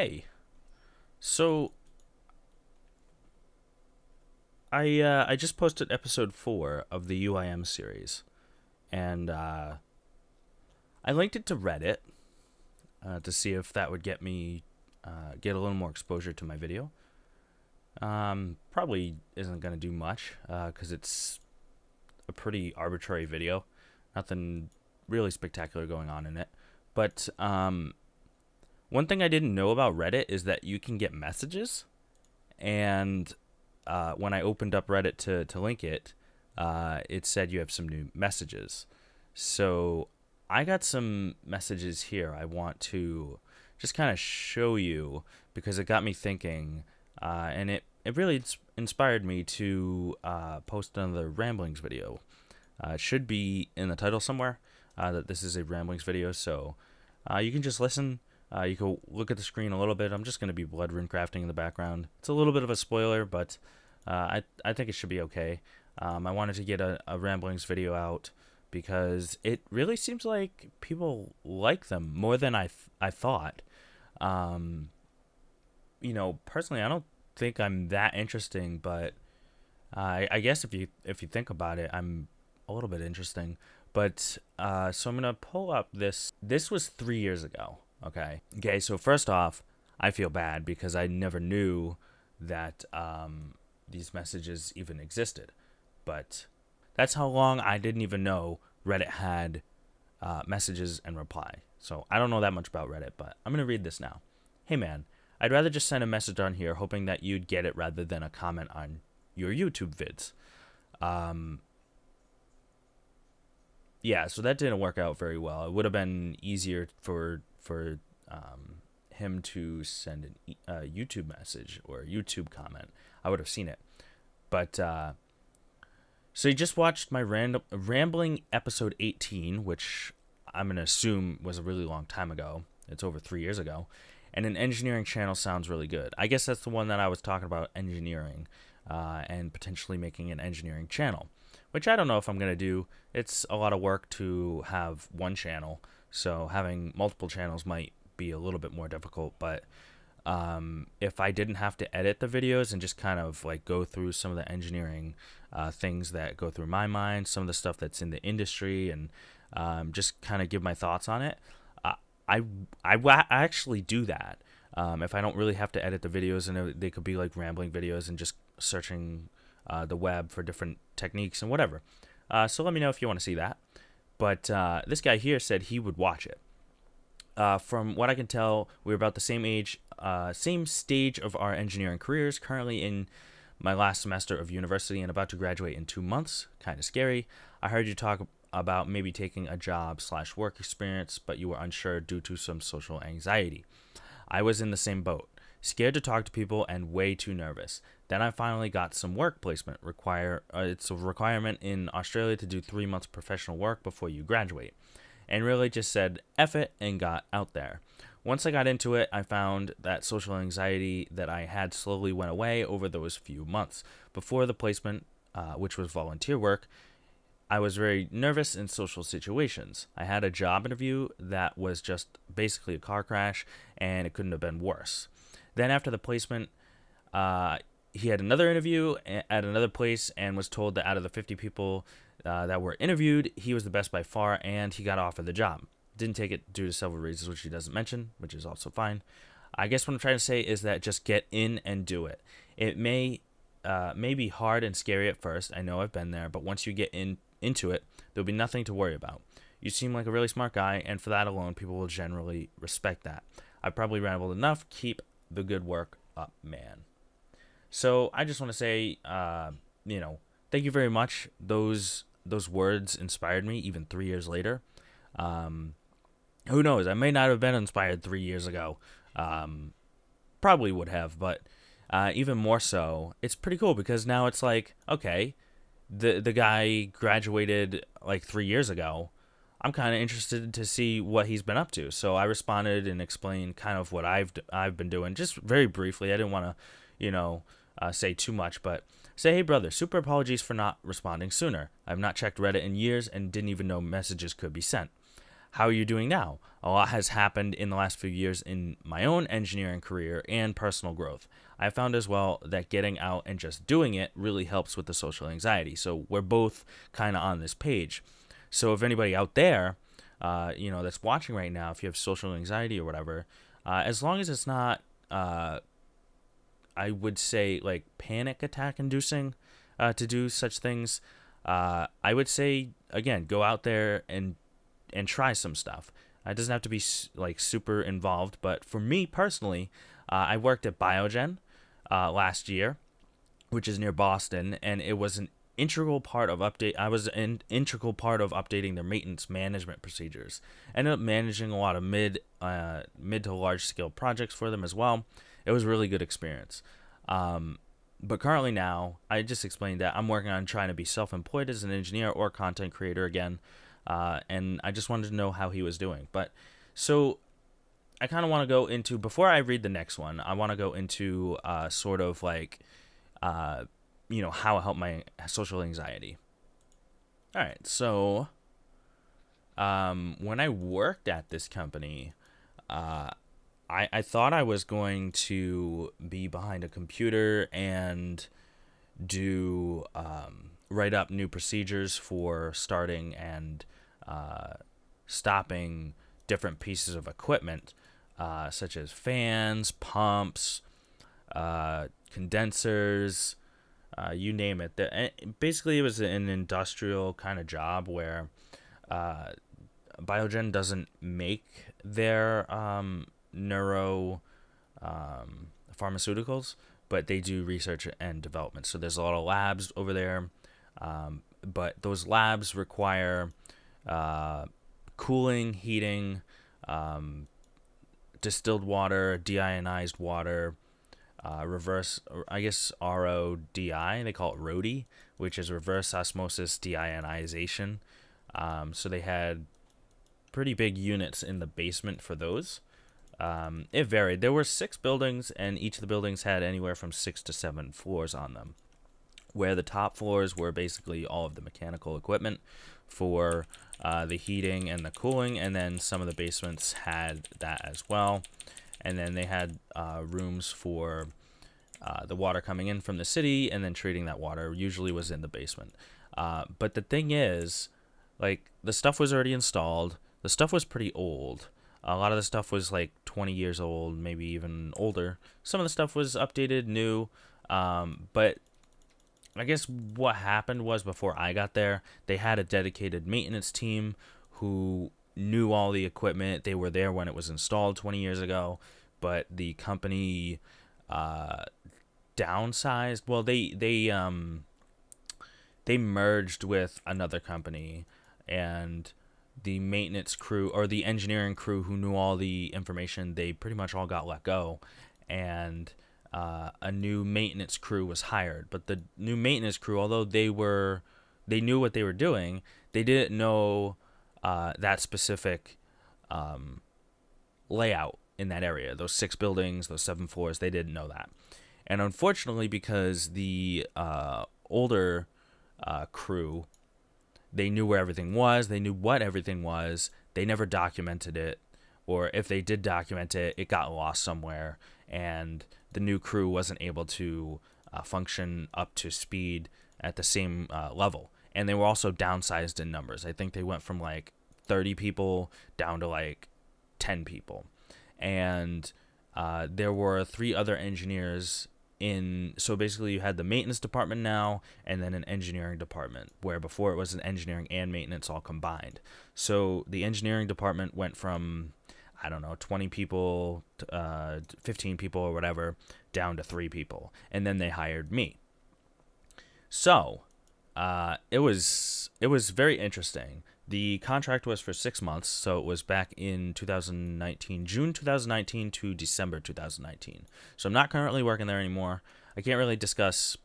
Hey, so I just posted episode 4 of the UIM series, and I linked it to Reddit to see if that would get me get a little more exposure to my video. Probably isn't gonna do much because it's a pretty arbitrary video, nothing really spectacular going on in it. But one thing I didn't know about Reddit is that you can get messages, and when I opened up Reddit to link it, it said you have some new messages. So I got some messages here I want to just kind of show you because it got me thinking, and it really inspired me to post another ramblings video. It should be in the title somewhere that this is a ramblings video, so you can just listen. You can look at the screen a little bit. I'm just going to be blood rune crafting in the background. It's a little bit of a spoiler, but I think it should be okay. I wanted to get a ramblings video out because it really seems like people like them more than I thought. Um, Personally, I don't think I'm that interesting, but I guess if you think about it, I'm a little bit interesting. But so I'm gonna pull up this. This was 3 years ago. Okay. Okay. So first off, I feel bad because I never knew that these messages even existed. But that's how long I didn't even know Reddit had messages and reply. So I don't know that much about Reddit, but I'm gonna read this now. Hey man, I'd rather just send a message on here hoping that you'd get it rather than a comment on your YouTube vids. Um, yeah, so that didn't work out very well. It would have been easier for him to send a YouTube message or a YouTube comment. I would have seen it. But so you just watched my rambling episode 18, which I'm gonna assume was a really long time ago. It's over 3 years ago, and an engineering channel sounds really good. I guess that's the one that I was talking about, engineering, and potentially making an engineering channel, which I don't know if I'm gonna do. It's a lot of work to have one channel, so having multiple channels might be a little bit more difficult. But if I didn't have to edit the videos and just kind of like go through some of the engineering things that go through my mind, some of the stuff that's in the industry, and just kind of give my thoughts on it, uh, I actually do that. If I don't really have to edit the videos, and they could be like rambling videos and just searching the web for different techniques and whatever. So let me know if you want to see that. But this guy here said he would watch it. From what I can tell, we're about the same age, same stage of our engineering careers. Currently in my last semester of university and about to graduate in 2 months. Kind of scary. I heard you talk about maybe taking a job/work experience, but you were unsure due to some social anxiety. I was in the same boat, scared to talk to people and way too nervous. Then I finally got some work placement. It's a requirement in Australia to do 3 months professional work before you graduate, and really just said F it and got out there. Once I got into it, I found that social anxiety that I had slowly went away over those few months. Before the placement, which was volunteer work, I was very nervous in social situations. I had a job interview that was just basically a car crash, and it couldn't have been worse. Then after the placement, he had another interview at another place and was told that out of the 50 people that were interviewed, he was the best by far, and he got offered the job. Didn't take it due to several reasons, which he doesn't mention, which is also fine. I guess what I'm trying to say is that just get in and do it. It may be hard and scary at first. I know I've been there, but once you get into it, there'll be nothing to worry about. You seem like a really smart guy, and for that alone, people will generally respect that. I've probably rambled enough. Keep the good work up, man. So I just want to say, thank you very much. Those words inspired me even 3 years later. Who knows? I may not have been inspired 3 years ago. Probably would have, but even more so, it's pretty cool because now it's like, okay, the guy graduated like 3 years ago. I'm kind of interested to see what he's been up to. So I responded and explained kind of what I've been doing, just very briefly. I didn't want to, say too much, but say, hey brother, super apologies for not responding sooner. I've not checked Reddit in years and didn't even know messages could be sent. how are you doing now? A lot has happened in the last few years in my own engineering career and personal growth. I found as well that getting out and just doing it really helps with the social anxiety. So we're both kind of on this page. So if anybody out there, that's watching right now, if you have social anxiety or whatever, as long as it's not, I would say, like panic attack inducing to do such things, I would say, again, go out there and try some stuff. It doesn't have to be like super involved, but for me personally, I worked at Biogen last year, which is near Boston, and it was an integral part of update. I was an integral part of updating their maintenance management procedures. I ended up managing a lot of mid to large scale projects for them as well. It was a really good experience. But currently now, I just explained that I'm working on trying to be self-employed as an engineer or content creator again. And I just wanted to know how he was doing. But so I kind of want to go into, before I read the next one, I want to go into sort of like, how it helped my social anxiety. All right. So when I worked at this company, I thought I was going to be behind a computer and do write up new procedures for starting and stopping different pieces of equipment, such as fans, pumps, condensers, you name it. Basically, it was an industrial kind of job where Biogen doesn't make their neuro pharmaceuticals, but they do research and development. So there's a lot of labs over there, but those labs require cooling, heating, distilled water, deionized water, reverse, I guess RODI, they call it RODI, which is reverse osmosis deionization. So they had pretty big units in the basement for those. It varied. There were 6 buildings, and each of the buildings had anywhere from 6 to 7 floors on them, where the top floors were basically all of the mechanical equipment for the heating and the cooling, and then some of the basements had that as well. And then they had rooms for the water coming in from the city, and then treating that water usually was in the basement. But the thing is, like, the stuff was already installed. The stuff was pretty old. A lot of the stuff was like 20 years old, maybe even older. Some of the stuff was updated, new. But I guess what happened was, before I got there, they had a dedicated maintenance team who knew all the equipment. They were there when it was installed 20 years ago, but the company downsized. Well, they merged with another company, and the maintenance crew, or the engineering crew who knew all the information, they pretty much all got let go, and a new maintenance crew was hired. But the new maintenance crew, although they knew what they were doing, they didn't know that specific layout in that area. Those 6 buildings, those 7 floors, they didn't know that. And unfortunately, because the older crew, they knew where everything was, they knew what everything was, they never documented it, or if they did document it, it got lost somewhere, and the new crew wasn't able to function up to speed at the same level. And they were also downsized in numbers. I think they went from like 30 people down to like 10 people. And there were 3 other engineers so basically you had the maintenance department now, and then an engineering department, where before it was an engineering and maintenance all combined. So the engineering department went from, I don't know, 20 people, 15 people or whatever, down to 3 people. And then they hired me. So it was very interesting. The contract was for 6 months, so it was back in 2019, June 2019 to December 2019. So I'm not currently working there anymore. I can't really discuss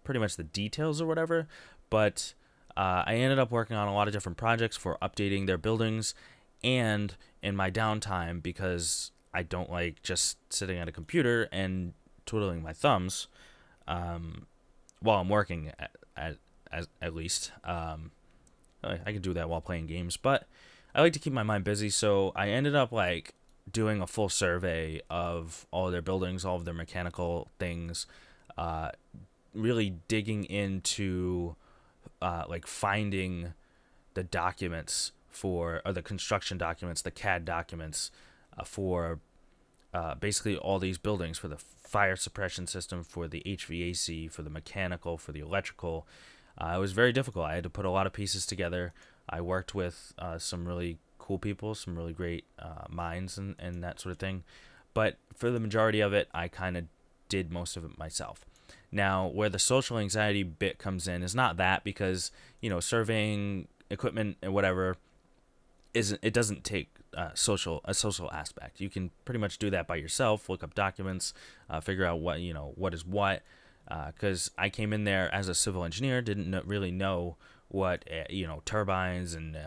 pretty much the details or whatever, but I ended up working on a lot of different projects for updating their buildings, and in my downtime, because I don't like just sitting at a computer and twiddling my thumbs while I'm working, at least. I can do that while playing games, but I like to keep my mind busy, so I ended up like doing a full survey of all of their buildings, all of their mechanical things, uh, really digging into like finding the documents for, or the construction documents, the CAD documents for basically all these buildings, for the fire suppression system, for the HVAC, for the mechanical, for the electrical. It was very difficult. I had to put a lot of pieces together. I worked with some really cool people, some really great minds, and that sort of thing. But for the majority of it, I kind of did most of it myself. Now, where the social anxiety bit comes in is not that, because, surveying equipment and whatever isn't, it doesn't take a social aspect. You can pretty much do that by yourself. Look up documents, figure out what is what. Because I came in there as a civil engineer, didn't really know what turbines and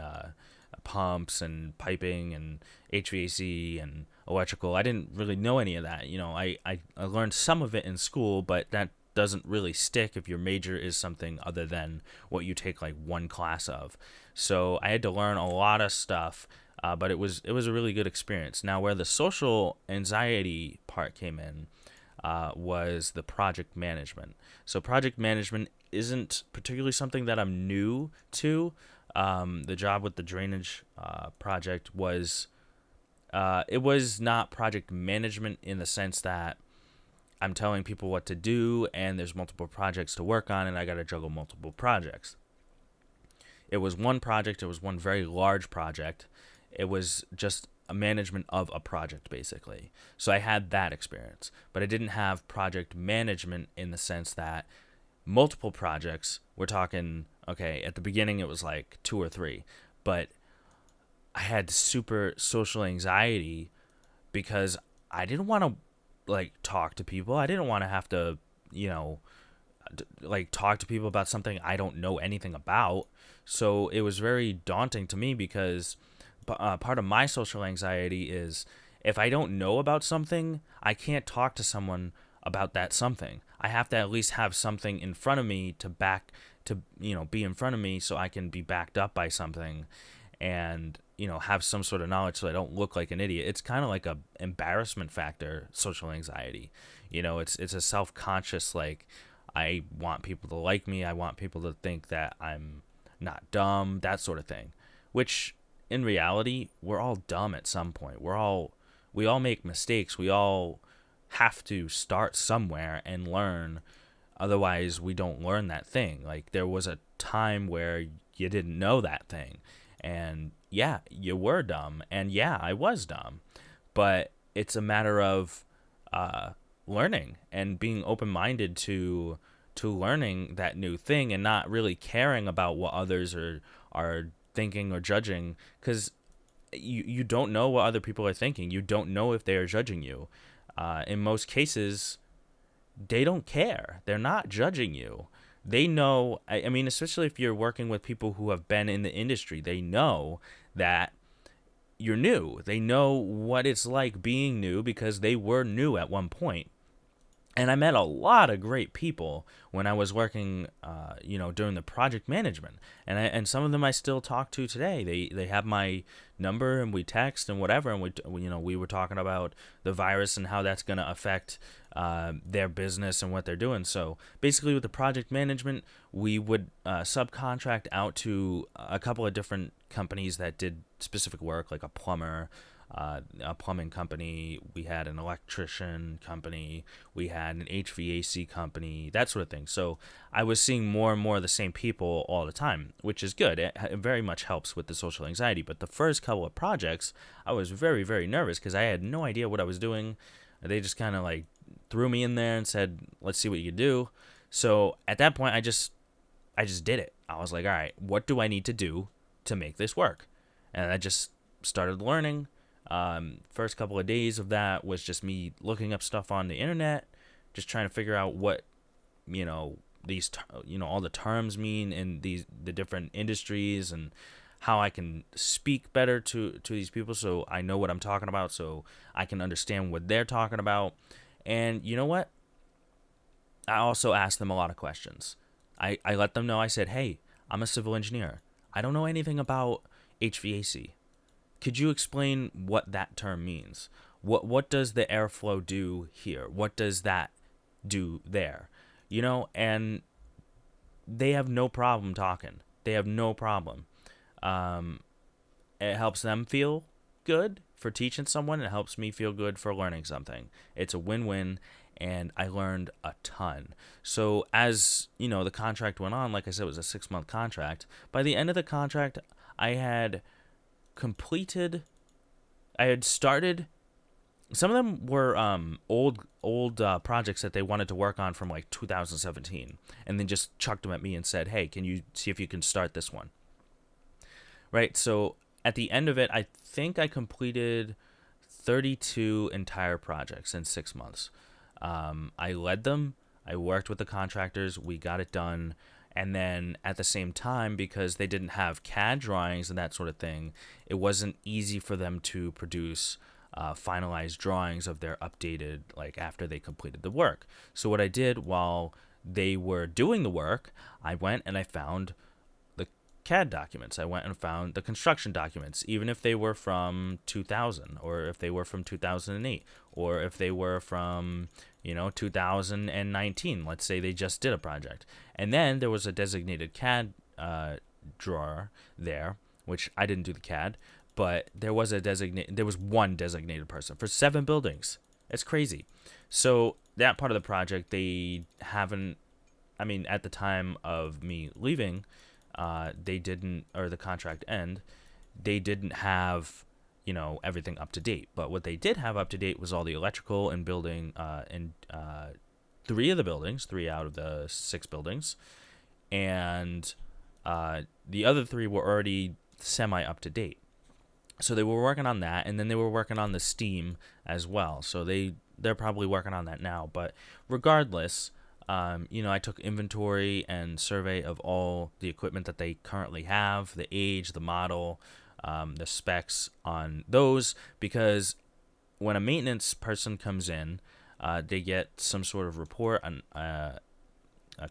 pumps and piping and HVAC and electrical. I didn't really know any of that. I learned some of it in school, but that doesn't really stick if your major is something other than what you take like one class of. So I had to learn a lot of stuff, but it was a really good experience. Now, where the social anxiety part came in was the project management. So project management isn't particularly something that I'm new to. The job with the drainage project was it was not project management in the sense that I'm telling people what to do and there's multiple projects to work on and I got to juggle multiple projects. It was one project. It was one very large project. It was just a management of a project, basically. So I had that experience, but I didn't have project management in the sense that multiple projects, we're talking, okay, at the beginning it was like two or three, but I had super social anxiety because I didn't want to like talk to people. I didn't want to have to, like talk to people about something I don't know anything about. So it was very daunting to me because part of my social anxiety is if I don't know about something, I can't talk to someone about that something. I have to at least have something in front of me be in front of me so I can be backed up by something and, have some sort of knowledge so I don't look like an idiot. It's kind of like a embarrassment factor, social anxiety. It's a self-conscious, like, I want people to like me. I want people to think that I'm not dumb, that sort of thing. Which in reality, we're all dumb at some point. We all make mistakes. We all have to start somewhere and learn. Otherwise, we don't learn that thing. Like there was a time where you didn't know that thing. And yeah, you were dumb. And yeah, I was dumb. But it's a matter of learning and being open-minded to learning that new thing and not really caring about what others are thinking or judging, because you don't know what other people are thinking. You don't know if they are judging you. In most cases, they don't care. They're not judging you. They know, I mean, especially if you're working with people who have been in the industry, they know that you're new. They know what it's like being new because they were new at one point. And I met a lot of great people when I was working, during the project management, and some of them I still talk to today. They have my number and we text and whatever, and we were talking about the virus and how that's going to affect their business and what they're doing. So basically, with the project management, we would subcontract out to a couple of different companies that did specific work, like a plumber. A plumbing company, we had an electrician company, we had an HVAC company, that sort of thing. So I was seeing more and more of the same people all the time, which is good. It very much helps with the social anxiety. But the first couple of projects, I was very, very nervous because I had no idea what I was doing. They just kind of like threw me in there and said, let's see what you can do. So at that point, I just did it. I was like, all right, what do I need to do to make this work? And I just started learning. First couple of days of that was just me looking up stuff on the internet, just trying to figure out what, these, all the terms mean in the different industries and how I can speak better to these people so I know what I'm talking about, so I can understand what they're talking about. And you know what? I also asked them a lot of questions. I let them know, I said, hey, I'm a civil engineer. I don't know anything about HVAC. Could you explain what that term means? What does the airflow do here? What does that do there? And they have no problem talking. They have no problem. Um, it helps them feel good for teaching someone. It helps me feel good for learning something. It's a win-win, and I learned a ton. So as the contract went on, like I said, it was a 6-month contract. By the end of the contract, I had completed. I had started. Some of them were old projects that they wanted to work on from like 2017, and then just chucked them at me and said, "Hey, can you see if you can start this one?" Right. So at the end of it, I think I completed 32 entire projects in 6 months. I led them. I worked with the contractors. We got it done. And then at the same time, because they didn't have CAD drawings and that sort of thing, it wasn't easy for them to produce finalized drawings of their updated, like after they completed the work. So what I did while they were doing the work, I went and I found the CAD documents. I went and found the construction documents, even if they were from 2000 or if they were from 2008 or if they were from 2019. Let's say they just did a project. And then there was a designated CAD drawer there, which I didn't do the CAD, but there was one designated person for 7 buildings. It's crazy. So that part of the project, they haven't, at the time of me leaving, they didn't, or the contract end, they didn't have, everything up to date. But what they did have up to date was all the electrical and building, and 3 of the buildings, 3 out of the 6 buildings, and the other 3 were already semi up to date. So they were working on that, and then they were working on the steam as well. So they're probably working on that now. But regardless, I took inventory and survey of all the equipment that they currently have, the age, the model, the specs on those, because when a maintenance person comes in, they get some sort of report, a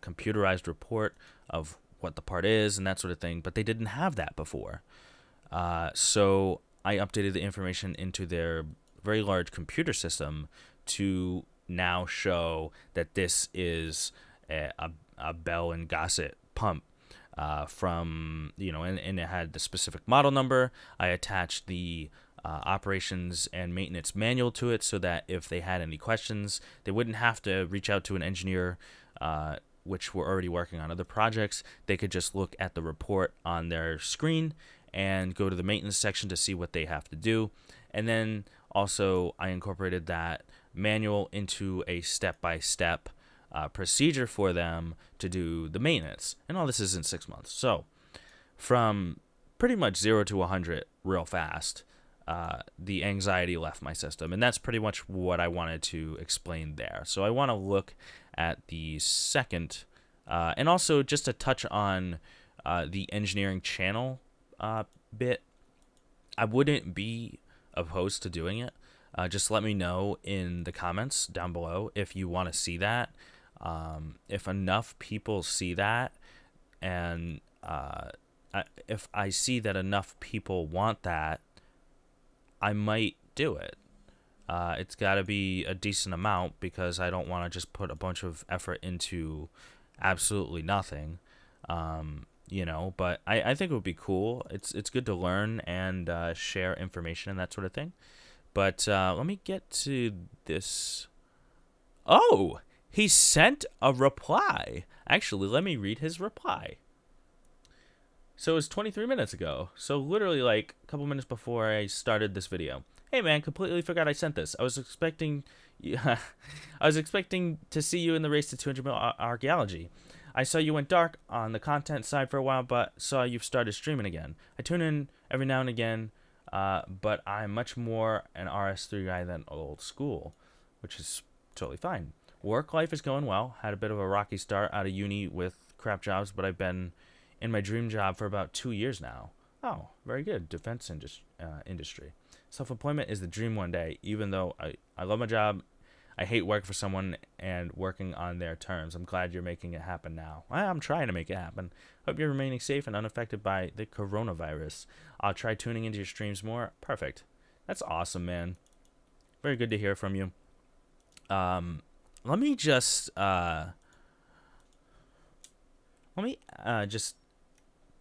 computerized report of what the part is and that sort of thing, but they didn't have that before. So I updated the information into their very large computer system to now show that this is a Bell and Gossett pump from, and it had the specific model number. I attached the operations and maintenance manual to it so that if they had any questions, they wouldn't have to reach out to an engineer, which were already working on other projects. They could just look at the report on their screen and go to the maintenance section to see what they have to do. And then also I incorporated that manual into a step-by-step procedure for them to do the maintenance. And all this is in 6 months. So from pretty much 0 to 100 real fast, the anxiety left my system. And that's pretty much what I wanted to explain there. So I want to look at the second, and also just to touch on the engineering channel bit. I wouldn't be opposed to doing it. Just let me know in the comments down below if you want to see that. If enough people see that, and if I see that enough people want that, I might do it. It's got to be a decent amount, because I don't want to just put a bunch of effort into absolutely nothing. But I think it would be cool. It's good to learn and share information and that sort of thing. But let me get to this. Oh, he sent a reply. Actually, let me read his reply. So it was 23 minutes ago. So literally like a couple minutes before I started this video. Hey man, completely forgot I sent this. I was expecting to see you in the race to 200 mil archaeology. I saw you went dark on the content side for a while, but saw you've started streaming again. I tune in every now and again, but I'm much more an RS3 guy than old school, which is totally fine. Work life is going well. Had a bit of a rocky start out of uni with crap jobs, but I've been in my dream job for about 2 years now. Oh, very good. Defense industry. Self-employment is the dream one day. Even though I love my job, I hate working for someone and working on their terms. I'm glad you're making it happen now. I'm trying to make it happen. Hope you're remaining safe and unaffected by the coronavirus. I'll try tuning into your streams more. Perfect. That's awesome, man. Very good to hear from you. Let me just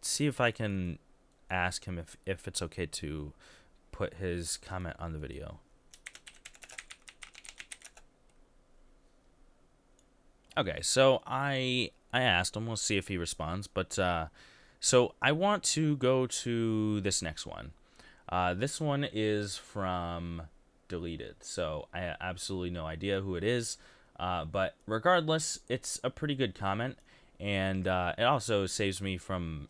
see if I can ask him if it's okay to put his comment on the video. Okay, so I asked him. We'll see if he responds. But so I want to go to this next one. This one is from Deleted, so I have absolutely no idea who it is. But regardless, it's a pretty good comment, and it also saves me from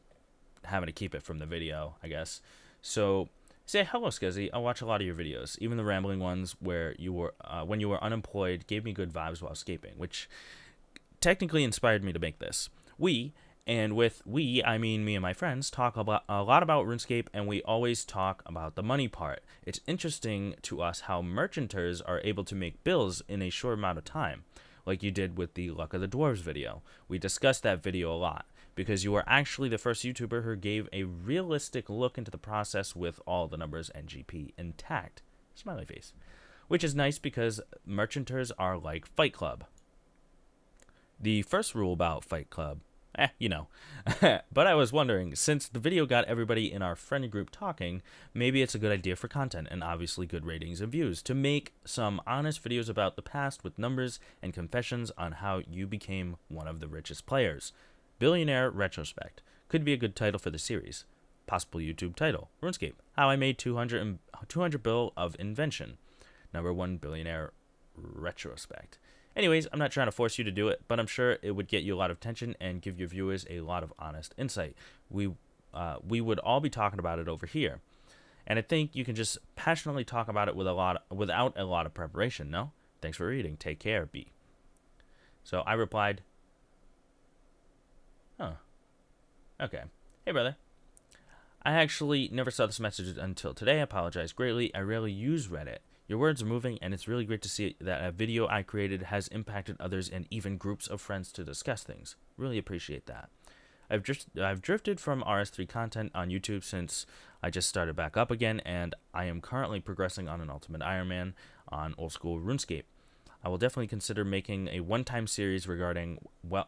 having to keep it from the video, I guess. So say, hello, Scuzzy. I watch a lot of your videos, even the rambling ones where you were when you were unemployed gave me good vibes while escaping, which technically inspired me to make this. And with we, I mean me and my friends, talk a lot about RuneScape, and we always talk about the money part. It's interesting to us how merchanters are able to make bills in a short amount of time, like you did with the Luck of the Dwarves video. We discussed that video a lot, because you were actually the first YouTuber who gave a realistic look into the process with all the numbers and GP intact. Smiley face. Which is nice because merchanters are like Fight Club. The first rule about Fight Club, you know. But I was wondering, since the video got everybody in our friend group talking, maybe it's a good idea for content and obviously good ratings and views to make some honest videos about the past with numbers and confessions on how you became one of the richest players. Billionaire Retrospect could be a good title for the series. Possible YouTube title: RuneScape, how I made 200 bill of invention. Number 1 Billionaire Retrospect. Anyways, I'm not trying to force you to do it, but I'm sure it would get you a lot of attention and give your viewers a lot of honest insight. We would all be talking about it over here, and I think you can just passionately talk about it without a lot of preparation. No, thanks for reading. Take care, B. So I replied, "Oh, okay. Hey, brother. I actually never saw this message until today. I apologize greatly. I rarely use Reddit. Your words are moving, and it's really great to see that a video I created has impacted others and even groups of friends to discuss things. Really appreciate that. I've drifted from RS3 content on YouTube since I just started back up again, and I am currently progressing on an Ultimate Iron Man on old school RuneScape. I will definitely consider making a one-time series regarding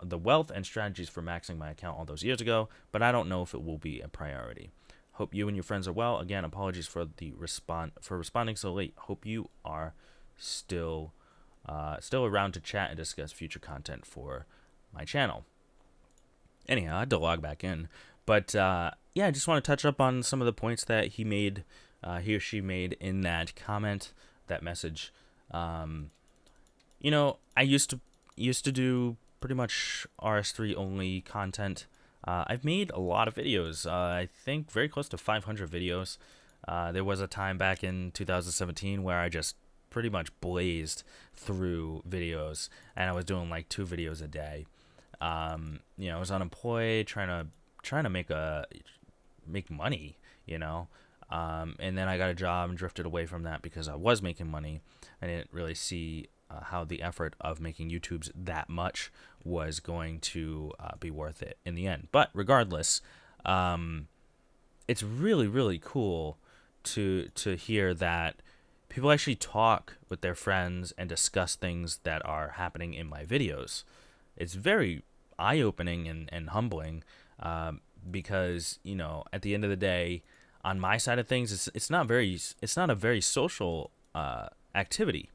the wealth and strategies for maxing my account all those years ago, but I don't know if it will be a priority. Hope you and your friends are well. Again, apologies for the responding so late. Hope you are still around to chat and discuss future content for my channel." Anyhow, I had to log back in, but yeah, I just want to touch up on some of the points that he or she made in that comment, that message. You know, I used to do pretty much RS3 only content. I've made a lot of videos. I think very close to 500 videos. There was a time back in 2017 where I just pretty much blazed through videos, and I was doing like 2 videos a day. You know, I was unemployed, trying to make money. You know, and then I got a job and drifted away from that because I was making money. I didn't really see how the effort of making YouTubes that much was going to be worth it in the end. But regardless, it's really, really cool to hear that people actually talk with their friends and discuss things that are happening in my videos. It's very eye-opening and humbling, because, you know, at the end of the day, on my side of things, it's not a very social activity.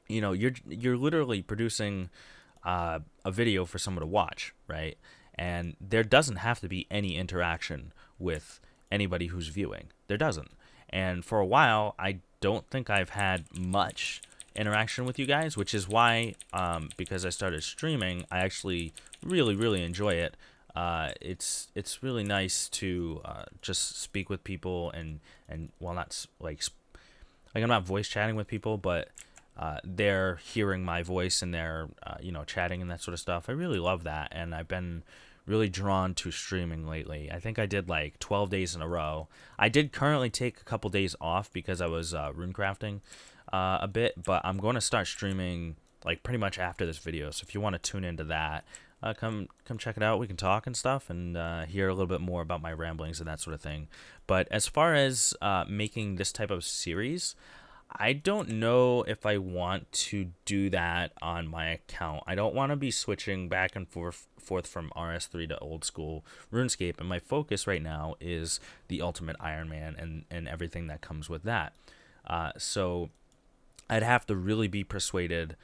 You know, you're literally producing a video for someone to watch, right? And there doesn't have to be any interaction with anybody who's viewing. There doesn't. And for a while, I don't think I've had much interaction with you guys, which is why, because I started streaming, I actually really, really enjoy it. It's really nice to just speak with people and well, not like I'm not voice chatting with people, but they're hearing my voice and they're you know, chatting and that sort of stuff. I really love that, and I've been really drawn to streaming lately. I think I did like 12 days in a row. I did currently take a couple days off because I was rune crafting, a bit, but I'm going to start streaming like pretty much after this video. So if you want to tune into that, come check it out. We can talk and stuff, and hear a little bit more about my ramblings and that sort of thing. But as far as making this type of series, I don't know if I want to do that on my account. I don't want to be switching back and forth from RS3 to old school RuneScape, and my focus right now is the Ultimate Iron Man and everything that comes with that. So I'd have to really be persuaded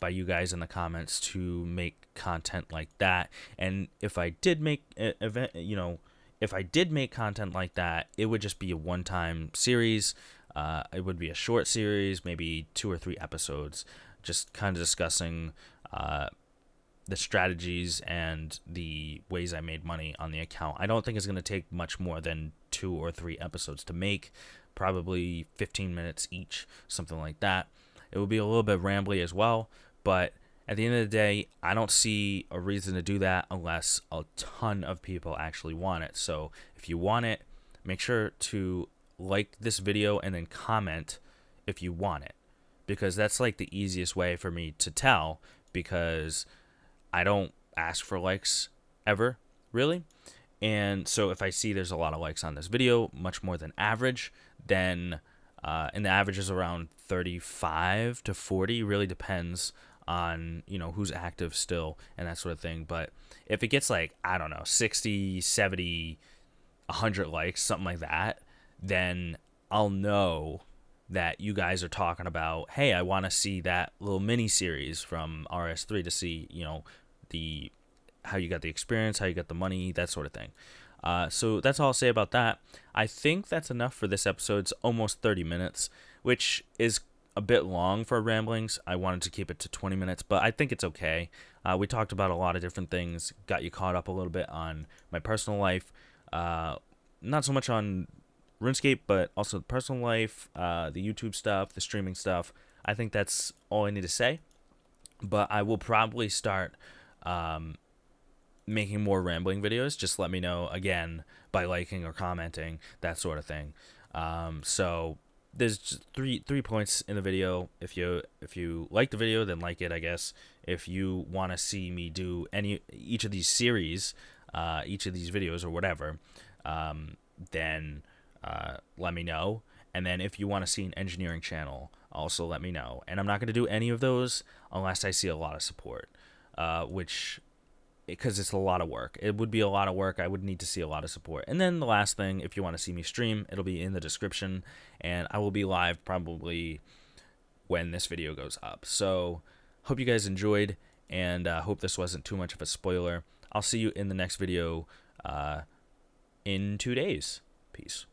by you guys in the comments to make content like that. And if I did make if I did make content like that, it would just be a one-time series. It would be a short series, maybe 2 or 3 episodes, just kind of discussing the strategies and the ways I made money on the account. I don't think it's going to take much more than 2 or 3 episodes to make, probably 15 minutes each, something like that. It will be a little bit rambly as well, but at the end of the day, I don't see a reason to do that unless a ton of people actually want it. So if you want it, make sure to like this video and then comment if you want it, because that's like the easiest way for me to tell, because I don't ask for likes ever, really. And so if I see there's a lot of likes on this video, much more than average, then and the average is around 35 to 40, really depends on, you know, who's active still and that sort of thing. But if it gets like, I don't know, 60, 70, 100 likes, something like that, then I'll know that you guys are talking about, hey, I want to see that little mini series from RS3 to see, you know, the how you got the experience, how you got the money, that sort of thing. So that's all I'll say about that. I think that's enough for this episode. It's almost 30 minutes, which is a bit long for ramblings. I wanted to keep it to 20 minutes, but I think it's okay. We talked about a lot of different things, got you caught up a little bit on my personal life, not so much on RuneScape, but also the personal life, the YouTube stuff, the streaming stuff. I think that's all I need to say, but I will probably start making more rambling videos. Just let me know, again, by liking or commenting, that sort of thing. So there's just three points in the video. If you like the video, then like it, I guess. If you want to see me do each of these series, each of these videos or whatever, then let me know. And then if you want to see an engineering channel, also let me know. And I'm not going to do any of those unless I see a lot of support, because it's a lot of work. It would be a lot of work. I would need to see a lot of support. And then the last thing, if you want to see me stream, it'll be in the description, and I will be live probably when this video goes up. So hope you guys enjoyed, and hope this wasn't too much of a spoiler. I'll see you in the next video in 2 days. Peace.